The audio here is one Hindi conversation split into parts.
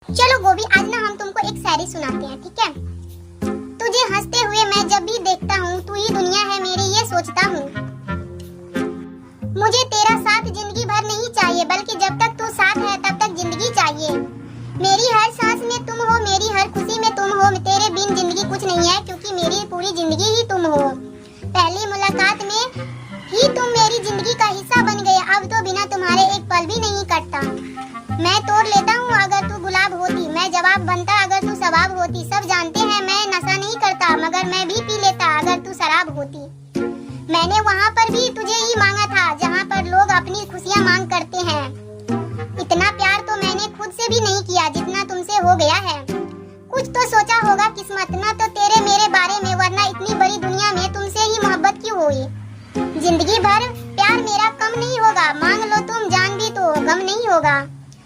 चलो गोभी, आज ना हम तुमको एक शायरी सुनाते हैं, ठीक है। तुझे हंसते हुए मैं जब भी देखता हूँ, तू ही दुनिया है मेरी ये सोचता हूँ। मुझे तेरा साथ जिंदगी भर नहीं चाहिए, बल्कि जब तक तू साथ है तब तक जिंदगी चाहिए। मेरी हर सांस में तुम हो, मेरी हर खुशी में तुम हो। तेरे बिन जिंदगी कुछ नहीं है, क्योंकि मेरी पूरी जिंदगी ही तुम हो। पहली मुलाकात में ही तुम मेरी जिंदगी का हिस्सा बन गए, अब तो बिना तुम्हारे एक पल भी नहीं कटता। मैं तोड़ लेता हूँ अगर तू गुलाब होती, मैं जवाब बनता अगर तू सवाब होती। सब जानते हैं मैं नशा नहीं करता, मगर मैं भी पी लेता अगर तू शराब होती। मैंने वहाँ पर भी तुझे ही मांगा था, जहाँ पर लोग अपनी खुशियाँ मांग करते हैं। इतना प्यार तो मैंने खुद से भी नहीं किया जितना तुमसे हो गया है। कुछ तो सोचा होगा किस्मत, ना तो तेरे मेरे बारे में, वरना इतनी बड़ी दुनिया में तुमसे ही मोहब्बत क्यों हुई। जिंदगी भर प्यार मेरा कम नहीं होगा, मांग लो तुम जान भी तो गम नहीं होगा।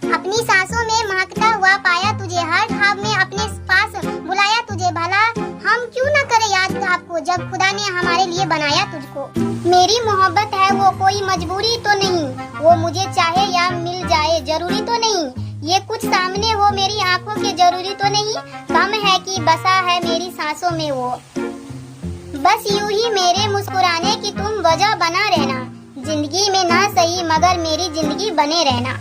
अपनी सांसों में महकता हुआ पाया तुझे, हर ख्वाब में अपने पास बुलाया तुझे। भला हम क्यों न करें याद आपको, जब खुदा ने हमारे लिए बनाया तुझको। मेरी मोहब्बत है वो कोई मजबूरी तो नहीं, वो मुझे चाहे या मिल जाए जरूरी तो नहीं। ये कुछ सामने हो मेरी आंखों के जरूरी तो नहीं, कम है कि बसा है मेरी सांसों में वो। बस यूं ही मेरे मुस्कुराने की तुम वजह बना रहना, जिंदगी में ना सही मगर मेरी जिंदगी बने रहना।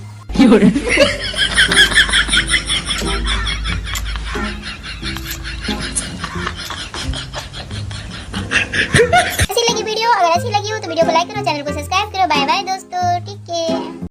ऐसी लगी वीडियो, अगर ऐसी लगी हो तो वीडियो को लाइक करो, चैनल को सब्सक्राइब करो। बाय बाय दोस्तों।